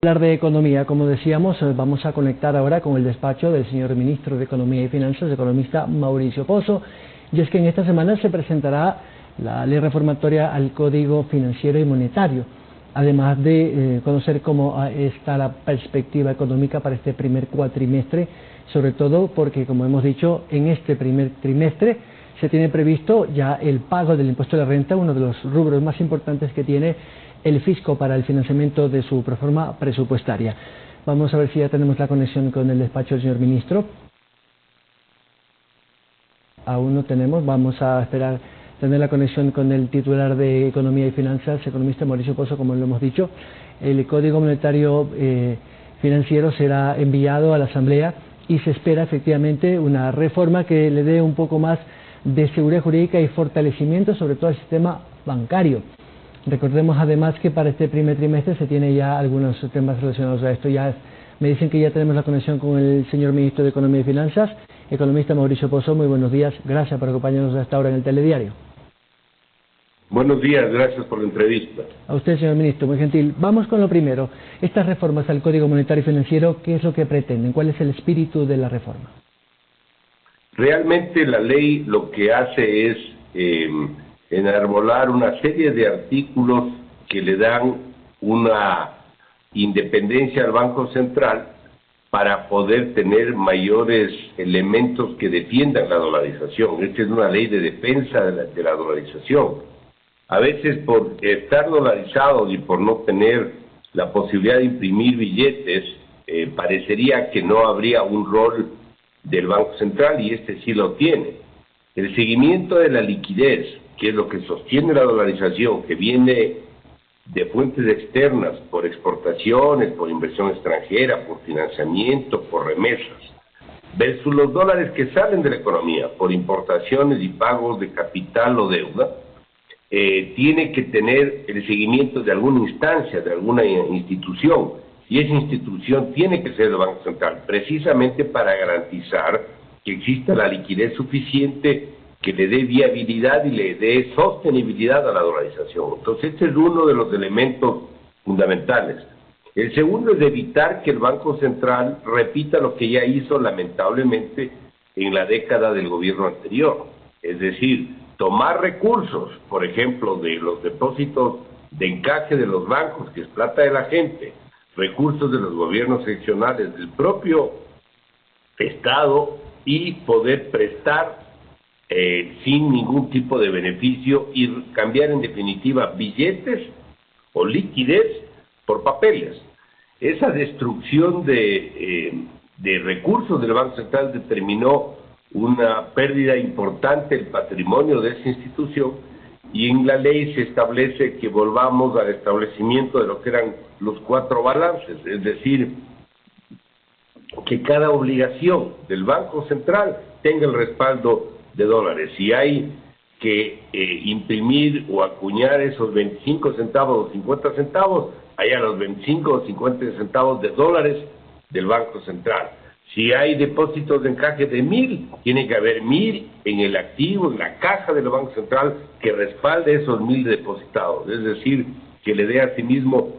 Hablar de economía, como decíamos, vamos a conectar ahora con el despacho del señor ministro de Economía y Finanzas, economista Mauricio Pozo, y es que en esta semana se presentará la ley reformatoria al Código Financiero y Monetario, además de conocer cómo está la perspectiva económica para este primer cuatrimestre, sobre todo porque, como hemos dicho, en este primer trimestre se tiene previsto ya el pago del impuesto de la renta, uno de los rubros más importantes que tiene el fisco para el financiamiento de su reforma presupuestaria. Vamos a ver si ya tenemos la conexión con el despacho del señor ministro. Aún no tenemos, vamos a esperar tener la conexión con el titular de Economía y Finanzas, economista Mauricio Pozo, como lo hemos dicho. El Código Monetario Financiero será enviado a la Asamblea y se espera efectivamente una reforma que le dé un poco más de seguridad jurídica y fortalecimiento sobre todo al sistema bancario. Recordemos además que para este primer trimestre se tiene ya algunos temas relacionados a esto. Me dicen que ya tenemos la conexión con el señor ministro de Economía y Finanzas, economista Mauricio Pozo. Muy buenos días, gracias por acompañarnos hasta ahora en el telediario. Buenos días, gracias por la entrevista. A usted, señor ministro, muy gentil. Vamos con lo primero. Estas reformas al Código Monetario y Financiero, ¿qué es lo que pretenden? ¿Cuál es el espíritu de la reforma? Realmente la ley lo que hace es enarbolar una serie de artículos que le dan una independencia al Banco Central para poder tener mayores elementos que defiendan la dolarización. Esta es una ley de defensa de la dolarización. A veces por estar dolarizados y por no tener la posibilidad de imprimir billetes, parecería que no habría un rol del Banco Central, y este sí lo tiene. El seguimiento de la liquidez, que es lo que sostiene la dolarización, que viene de fuentes externas, por exportaciones, por inversión extranjera, por financiamiento, por remesas, versus los dólares que salen de la economía, por importaciones y pagos de capital o deuda, tiene que tener el seguimiento de alguna instancia, de alguna institución, y esa institución tiene que ser el Banco Central, precisamente para garantizar que exista la liquidez suficiente que le dé viabilidad y le dé sostenibilidad a la dolarización. Entonces, este es uno de los elementos fundamentales. El segundo es evitar que el Banco Central repita lo que ya hizo lamentablemente en la década del gobierno anterior. Es decir, tomar recursos, por ejemplo, de los depósitos de encaje de los bancos, que es plata de la gente, recursos de los gobiernos seccionales, del propio Estado, y poder prestar sin ningún tipo de beneficio y cambiar en definitiva billetes o liquidez por papeles. Esa destrucción de recursos del Banco Central determinó una pérdida importante del patrimonio de esa institución, y en la ley se establece que volvamos al establecimiento de lo que eran los 4 balances, es decir, que cada obligación del Banco Central tenga el respaldo de dólares. Si hay que imprimir o acuñar esos 25 centavos o 50 centavos, haya los 25 o 50 centavos de dólares del Banco Central. Si hay depósitos de encaje de 1,000, tiene que haber 1,000 en el activo, en la caja del Banco Central, que respalde esos 1,000 depositados, es decir, que le dé a sí mismo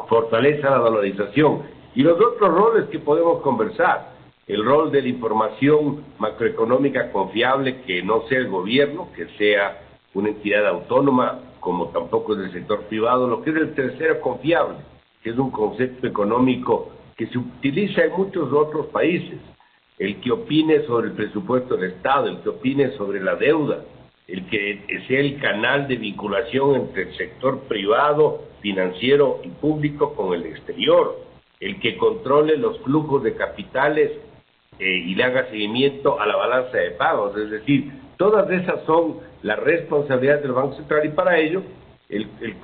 fortaleza a la dolarización. Y los otros roles que podemos conversar, el rol de la información macroeconómica confiable, que no sea el gobierno, que sea una entidad autónoma, como tampoco es del sector privado, lo que es el tercero confiable, que es un concepto económico que se utiliza en muchos otros países. El que opine sobre el presupuesto del Estado, el que opine sobre la deuda, el que sea el canal de vinculación entre el sector privado, financiero y público con el exterior, el que controle los flujos de capitales y le haga seguimiento a la balanza de pagos. Es decir, todas esas son las responsabilidades del Banco Central, y para ello el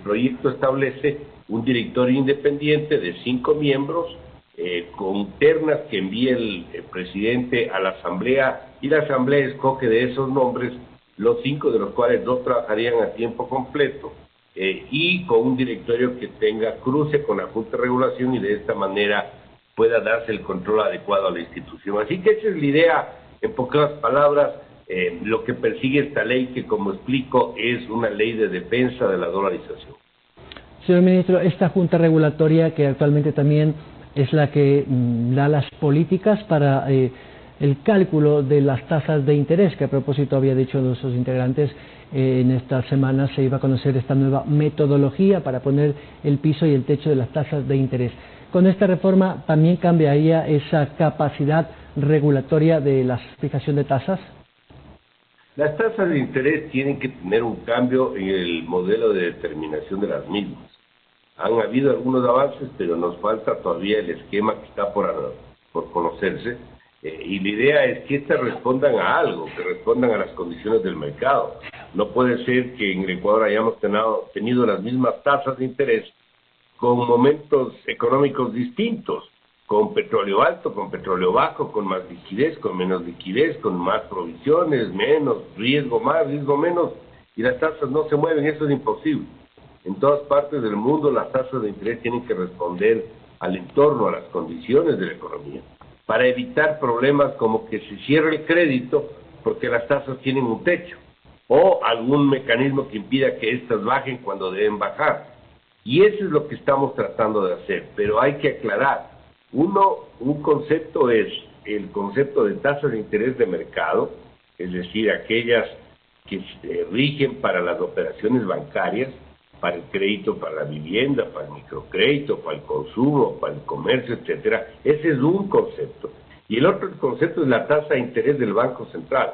proyecto establece un directorio independiente de 5 miembros con ternas que envíe el presidente a la Asamblea, y la Asamblea escoge de esos nombres los 5, de los cuales 2 trabajarían a tiempo completo, y con un directorio que tenga cruce con la Junta de Regulación, y de esta manera pueda darse el control adecuado a la institución. Así que esa es la idea, en pocas palabras, lo que persigue esta ley, que, como explico, es una ley de defensa de la dolarización. Señor ministro, esta Junta Regulatoria, que actualmente también es la que da las políticas para el cálculo de las tasas de interés, que a propósito había dicho uno de sus integrantes, en esta semana se iba a conocer esta nueva metodología para poner el piso y el techo de las tasas de interés. Con esta reforma también cambiaría esa capacidad regulatoria de la fijación de tasas. Las tasas de interés tienen que tener un cambio en el modelo de determinación de las mismas. Han habido algunos avances, pero nos falta todavía el esquema que está por conocerse, y la idea es que éstas respondan a algo, que respondan a las condiciones del mercado. No puede ser que en el Ecuador hayamos tenido las mismas tasas de interés con momentos económicos distintos, con petróleo alto, con petróleo bajo, con más liquidez, con menos liquidez, con más provisiones, menos, riesgo más, riesgo menos, y las tasas no se mueven. Eso es imposible. En todas partes del mundo las tasas de interés tienen que responder al entorno, a las condiciones de la economía, para evitar problemas como que se cierre el crédito porque las tasas tienen un techo, o algún mecanismo que impida que éstas bajen cuando deben bajar. Y eso es lo que estamos tratando de hacer, pero hay que aclarar. Un concepto es el concepto de tasas de interés de mercado, es decir, aquellas que se rigen para las operaciones bancarias, para el crédito, para la vivienda, para el microcrédito, para el consumo, para el comercio, etcétera. Ese es un concepto. Y el otro concepto es la tasa de interés del Banco Central,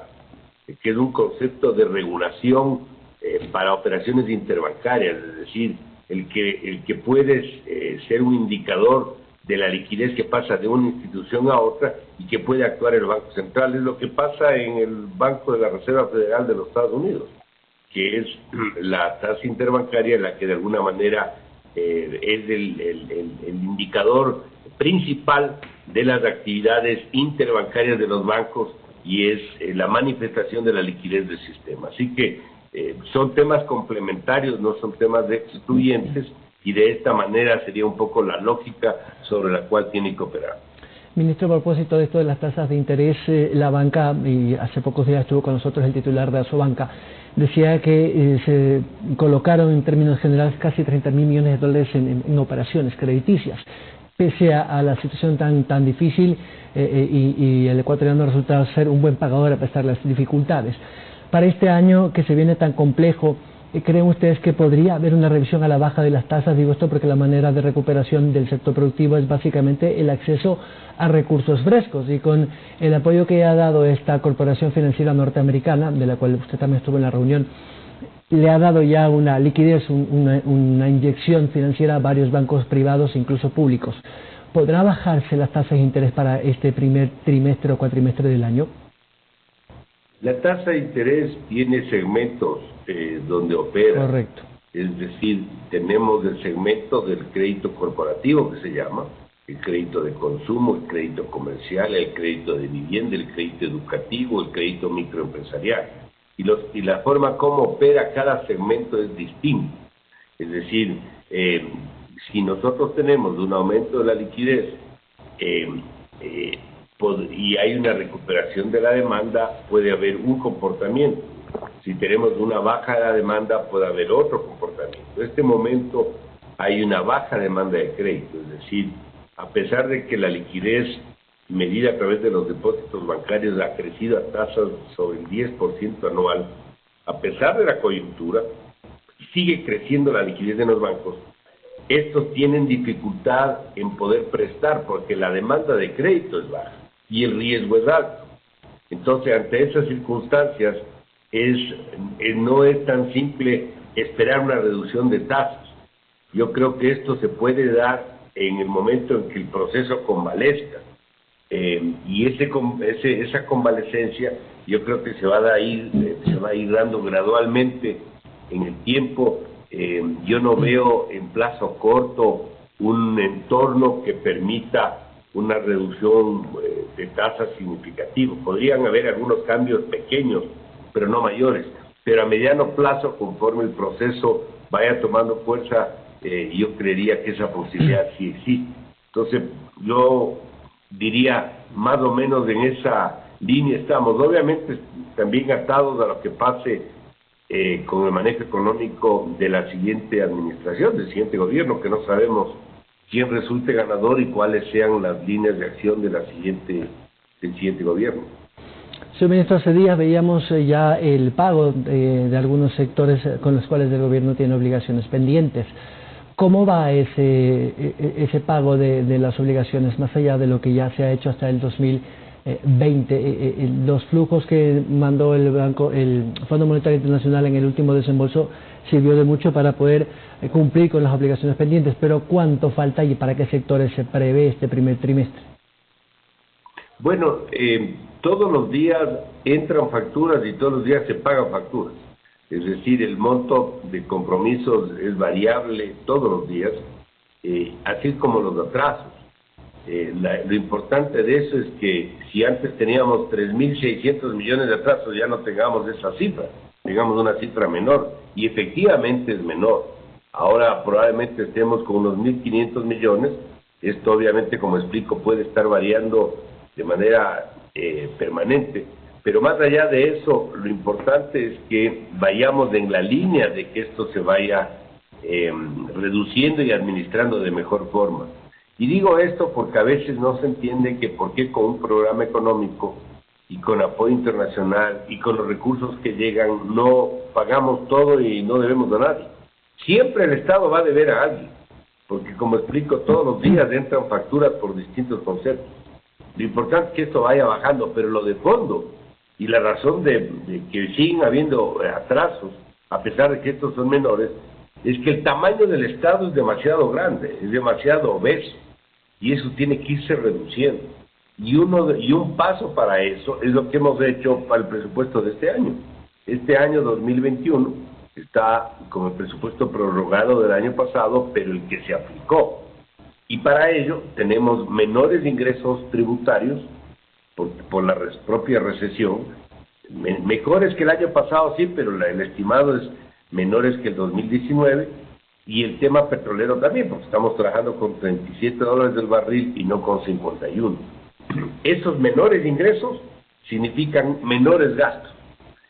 que es un concepto de regulación para operaciones interbancarias, es decir, el que puede ser un indicador de la liquidez que pasa de una institución a otra y que puede actuar el Banco Central. Es lo que pasa en el Banco de la Reserva Federal de los Estados Unidos, que es la tasa interbancaria la que de alguna manera es el indicador principal de las actividades interbancarias de los bancos y es la manifestación de la liquidez del sistema. Así que son temas complementarios, no son temas excluyentes, y de esta manera sería un poco la lógica sobre la cual tiene que operar. Ministro, a propósito de esto de las tasas de interés, la banca, y hace pocos días estuvo con nosotros el titular de Asobanca, decía que se colocaron en términos generales casi 30.000 millones de dólares en operaciones crediticias. Pese a la situación tan difícil y el ecuatoriano resulta ser un buen pagador a pesar de las dificultades. Para este año que se viene tan complejo, ¿creen ustedes que podría haber una revisión a la baja de las tasas? Digo esto porque la manera de recuperación del sector productivo es básicamente el acceso a recursos frescos, y con el apoyo que ha dado esta corporación financiera norteamericana, de la cual usted también estuvo en la reunión, le ha dado ya una liquidez, una inyección financiera a varios bancos privados, incluso públicos. ¿Podrá bajarse las tasas de interés para este primer trimestre o cuatrimestre del año? La tasa de interés tiene segmentos donde opera. Correcto. Es decir, tenemos el segmento del crédito corporativo, que se llama, el crédito de consumo, el crédito comercial, el crédito de vivienda, el crédito educativo, el crédito microempresarial. Y la forma como opera cada segmento es distinta. Es decir, si nosotros tenemos un aumento de la liquidez y hay una recuperación de la demanda, puede haber un comportamiento. Si tenemos una baja de la demanda, puede haber otro comportamiento. En este momento hay una baja demanda de crédito, es decir, a pesar de que la liquidez medida a través de los depósitos bancarios ha crecido a tasas sobre el 10% anual, a pesar de la coyuntura, sigue creciendo la liquidez de los bancos. Estos tienen dificultad en poder prestar porque la demanda de crédito es baja y el riesgo es alto. Entonces, ante esas circunstancias, no es tan simple esperar una reducción de tasas. Yo creo que esto se puede dar en el momento en que el proceso convalezca. Y esa convalescencia yo creo que se va a ir dando gradualmente en el tiempo. Yo no veo en plazo corto un entorno que permita una reducción de tasas significativa. Podrían haber algunos cambios pequeños, pero no mayores. Pero a mediano plazo, conforme el proceso vaya tomando fuerza, yo creería que esa posibilidad sí existe. Entonces, yo diría, más o menos en esa línea estamos. Obviamente, también atados a lo que pase con el manejo económico de la siguiente administración, del siguiente gobierno, que no sabemos quién resulte ganador y cuáles sean las líneas de acción del siguiente gobierno. Señor ministro, hace días veíamos ya el pago de algunos sectores con los cuales el gobierno tiene obligaciones pendientes. ¿Cómo va ese pago de las obligaciones, más allá de lo que ya se ha hecho hasta el 2020? Los flujos que mandó el Fondo Monetario Internacional en el último desembolso sirvió de mucho para poder cumplir con las obligaciones pendientes, pero ¿cuánto falta y para qué sectores se prevé este primer trimestre? Bueno, todos los días entran facturas y todos los días se pagan facturas. Es decir, el monto de compromisos es variable todos los días, así como los atrasos. Lo importante de eso es que si antes teníamos 3.600 millones de atrasos, ya no tengamos esa cifra, tengamos una cifra menor, y efectivamente es menor. Ahora probablemente estemos con unos 1.500 millones, esto obviamente, como explico, puede estar variando de manera permanente, pero más allá de eso, lo importante es que vayamos en la línea de que esto se vaya reduciendo y administrando de mejor forma. Y digo esto porque a veces no se entiende que por qué con un programa económico y con apoyo internacional y con los recursos que llegan no pagamos todo y no debemos a nadie. Siempre el Estado va a deber a alguien, porque como explico, todos los días entran facturas por distintos conceptos. Lo importante es que esto vaya bajando, pero lo de fondo y la razón de que siguen habiendo atrasos, a pesar de que estos son menores, es que el tamaño del Estado es demasiado grande, es demasiado obeso, y eso tiene que irse reduciendo. Y un paso para eso es lo que hemos hecho para el presupuesto de este año. Este año 2021 está con el presupuesto prorrogado del año pasado, pero el que se aplicó. Y para ello tenemos menores ingresos tributarios por la propia recesión, mejores que el año pasado, sí, pero el estimado es menores que el 2019, y el tema petrolero también, porque estamos trabajando con $37 del barril y no con 51. Esos menores ingresos significan menores gastos,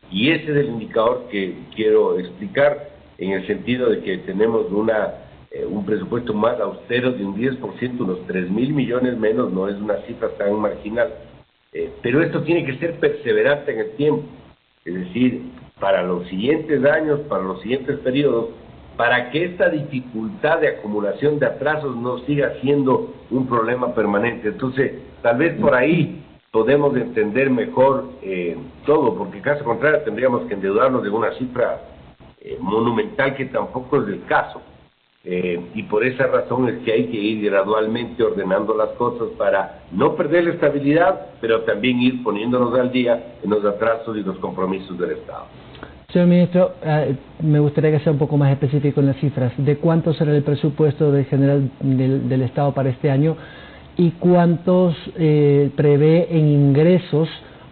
y ese es el indicador que quiero explicar, en el sentido de que tenemos un presupuesto más austero de un 10%, unos 3.000 millones menos, no es una cifra tan marginal, pero esto tiene que ser perseverante en el tiempo, es decir, para los siguientes años, para los siguientes periodos, para que esta dificultad de acumulación de atrasos no siga siendo un problema permanente. Entonces, tal vez por ahí podemos entender mejor todo, porque en caso contrario tendríamos que endeudarnos de una cifra monumental, que tampoco es el caso. Y por esa razón es que hay que ir gradualmente ordenando las cosas para no perder la estabilidad, pero también ir poniéndonos al día en los atrasos y los compromisos del Estado. Señor ministro, me gustaría que sea un poco más específico en las cifras. ¿De cuánto será el presupuesto general del Estado para este año y cuántos prevé en ingresos,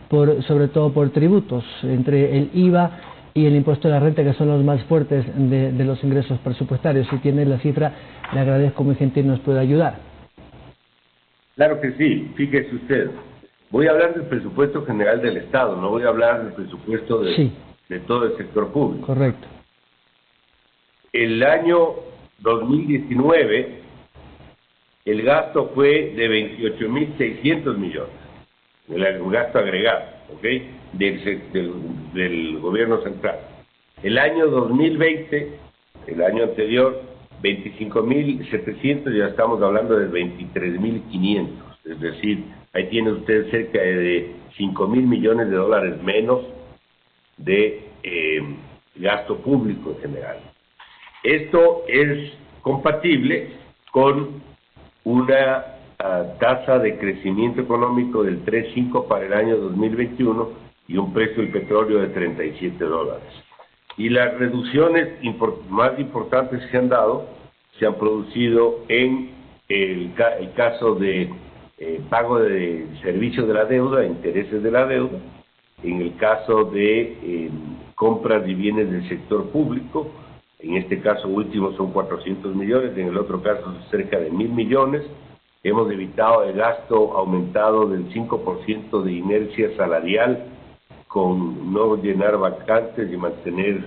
sobre todo por tributos, entre el IVA y el impuesto de la renta, que son los más fuertes de los ingresos presupuestarios? Si tiene la cifra, le agradezco muy gentil, nos puede ayudar. Claro que sí, fíjese usted. Voy a hablar del presupuesto general del Estado, no voy a hablar del presupuesto de todo el sector público. Correcto. El año 2019, el gasto fue de 28.600 millones, el gasto agregado, ¿ok?, del gobierno central. El año 2020, el año anterior, 25.700, ya estamos hablando de 23.500, es decir, ahí tiene usted cerca de 5.000 millones de dólares menos de gasto público en general. Esto es compatible con una tasa de crecimiento económico del 3.5 para el año 2021 y un precio del petróleo de $37. Y las reducciones más importantes que han dado se han producido en el caso de pago de servicios de la deuda, intereses de la deuda, en el caso de compras de bienes del sector público, en este caso último son 400 millones, en el otro caso cerca de 1.000 millones. Hemos evitado el gasto aumentado del 5% de inercia salarial, con no llenar vacantes y mantener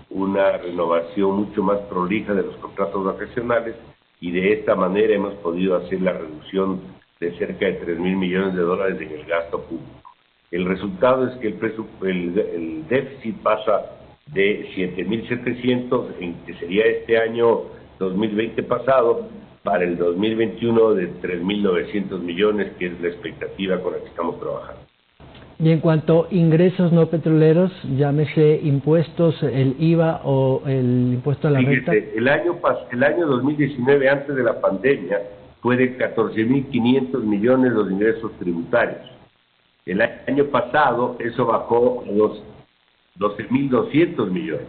una renovación mucho más prolija de los contratos vacacionales, y de esta manera hemos podido hacer la reducción de cerca de 3.000 millones de dólares en el gasto público. El resultado es que el déficit pasa de 7.700, que sería este año 2020 pasado, para el 2021 de 3.900 millones, que es la expectativa con la que estamos trabajando. Y en cuanto a ingresos no petroleros, llámese impuestos, el IVA o el impuesto a la renta. El año 2019, antes de la pandemia, fue de 14.500 millones los ingresos tributarios. El año pasado eso bajó a los 12.200 millones.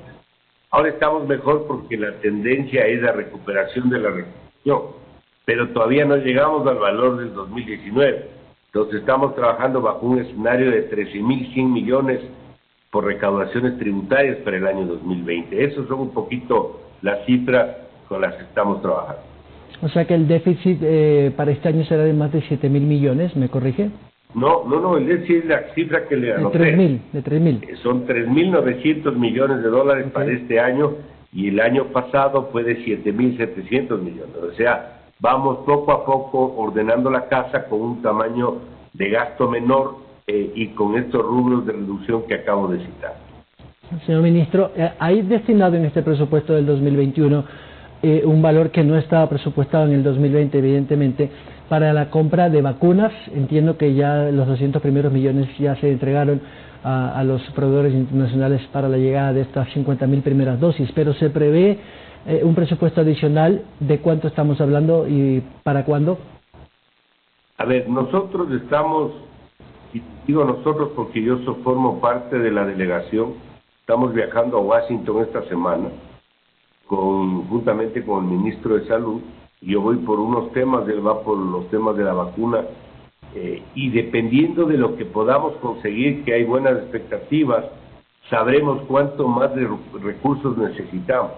Ahora estamos mejor porque la tendencia es la recuperación de la recuperación, pero todavía no llegamos al valor del 2019. Entonces estamos trabajando bajo un escenario de 13.100 millones por recaudaciones tributarias para el año 2020. Esas son un poquito las cifras con las que estamos trabajando. O sea que el déficit para este año será de más de 7.000 millones, ¿me corrige? No, el déficit es la cifra que le anoté. De 3.000. Son 3.900 millones de dólares para este año, y el año pasado fue de 7.700 millones. O sea, vamos poco a poco ordenando la casa con un tamaño de gasto menor y con estos rubros de reducción que acabo de citar. Señor ministro, ¿hay destinado en este presupuesto del 2021 un valor que no estaba presupuestado en el 2020, evidentemente, para la compra de vacunas? Entiendo que ya los 200 primeros millones ya se entregaron a los proveedores internacionales para la llegada de estas 50.000 primeras dosis, pero se prevé un presupuesto adicional. ¿De cuánto estamos hablando y para cuándo? A ver, nosotros estamos, y digo nosotros porque yo formo parte de la delegación, estamos viajando a Washington esta semana, juntamente con el ministro de Salud, y yo voy por unos temas, él va por los temas de la vacuna, y dependiendo de lo que podamos conseguir, que hay buenas expectativas, sabremos cuánto más de recursos necesitamos.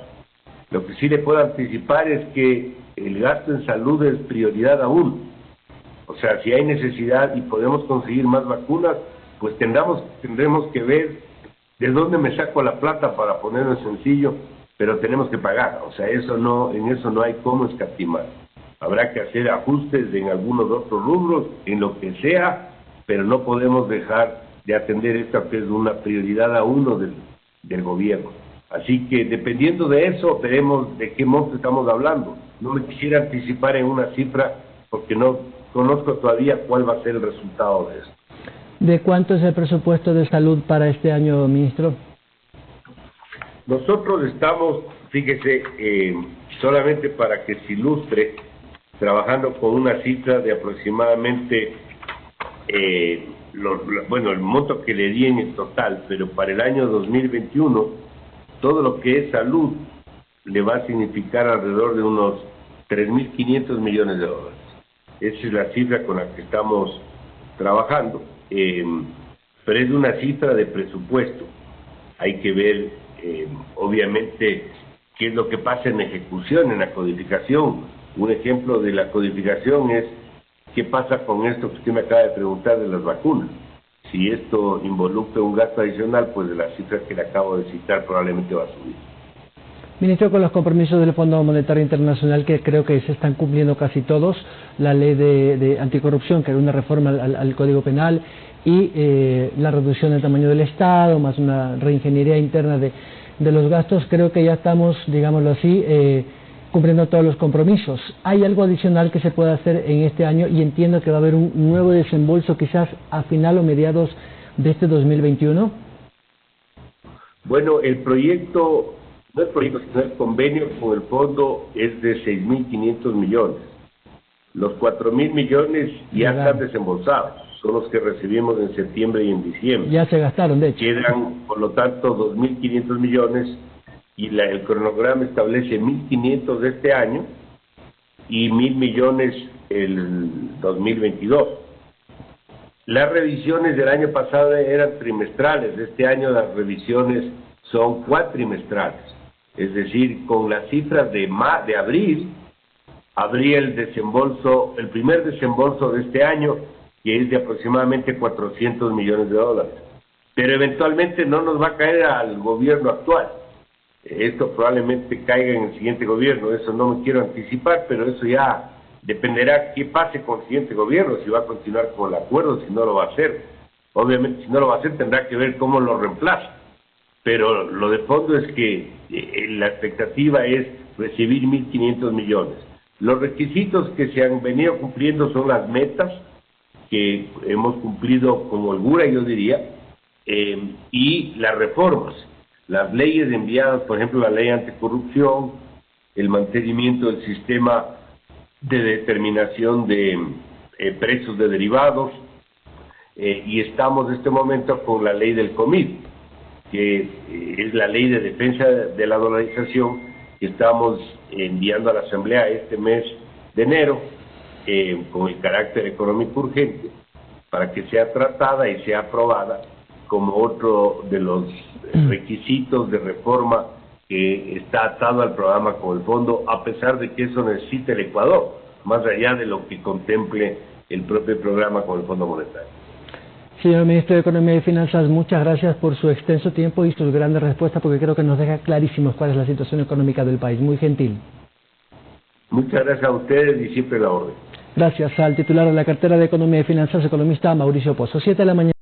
Lo que sí le puedo anticipar es que el gasto en salud es prioridad aún. O sea, si hay necesidad y podemos conseguir más vacunas, pues tendremos que ver de dónde me saco la plata, para ponerlo sencillo, pero tenemos que pagar. O sea, en eso no hay cómo escatimar. Habrá que hacer ajustes en algunos otros rubros, en lo que sea, pero no podemos dejar de atender esta que es una prioridad a uno del gobierno. Así que dependiendo de eso, veremos de qué monto estamos hablando. No me quisiera anticipar en una cifra porque no conozco todavía cuál va a ser el resultado de esto. ¿De cuánto es el presupuesto de salud para este año, ministro? Nosotros estamos, fíjese, solamente para que se ilustre, trabajando con una cifra de aproximadamente, el monto que le di en el total, pero para el año 2021, todo lo que es salud le va a significar alrededor de unos 3.500 millones de dólares. Esa es la cifra con la que estamos trabajando, pero es una cifra de presupuesto. Hay que ver, obviamente, qué es lo que pasa en ejecución, en la codificación. Un ejemplo de la codificación es qué pasa con esto que usted me acaba de preguntar de las vacunas. Si esto involucra un gasto adicional, pues de la cifra que le acabo de citar probablemente va a subir. Ministro, con los compromisos del Fondo Monetario Internacional, que creo que se están cumpliendo casi todos, la ley de anticorrupción, que era una reforma al Código Penal, y la reducción del tamaño del Estado, más una reingeniería interna de los gastos, creo que ya estamos, digámoslo así, cumpliendo todos los compromisos. ¿Hay algo adicional que se pueda hacer en este año? Y entiendo que va a haber un nuevo desembolso quizás a final o mediados de este 2021. Bueno, el proyecto, no el proyecto, sino el convenio con el fondo es de 6.500 millones. Los 4.000 millones ya están desembolsados, son los que recibimos en septiembre y en diciembre. Ya se gastaron, de hecho. Quedan, por lo tanto, 2.500 millones, y el cronograma establece 1.500 de este año y 1.000 millones el 2022. Las revisiones del año pasado eran trimestrales, este año las revisiones son cuatrimestrales. Es decir, con las cifras de abril, habría el primer desembolso de este año, que es de aproximadamente 400 millones de dólares. pero eventualmente no nos va a caer al gobierno actual. Esto probablemente caiga en el siguiente gobierno, eso no me quiero anticipar, pero eso ya dependerá qué pase con el siguiente gobierno, si va a continuar con el acuerdo, si no lo va a hacer. Obviamente, si no lo va a hacer, tendrá que ver cómo lo reemplaza. Pero lo de fondo es que la expectativa es recibir 1.500 millones. Los requisitos que se han venido cumpliendo son las metas que hemos cumplido con holgura, yo diría, y las reformas. Las leyes enviadas, por ejemplo, la ley anticorrupción, el mantenimiento del sistema de determinación de precios de derivados, y estamos en este momento con la ley del COMID, que es la ley de defensa de la dolarización, que estamos enviando a la Asamblea este mes de enero, con el carácter económico urgente, para que sea tratada y sea aprobada como otro de los requisitos de reforma que está atado al programa con el fondo, a pesar de que eso necesita el Ecuador, más allá de lo que contemple el propio programa con el Fondo Monetario. Señor Ministro de Economía y Finanzas, muchas gracias por su extenso tiempo y sus grandes respuestas, porque creo que nos deja clarísimos cuál es la situación económica del país. Muy gentil. Muchas gracias a ustedes y siempre la orden. Gracias al titular de la cartera de Economía y Finanzas, economista Mauricio Pozo. 7 de la mañana.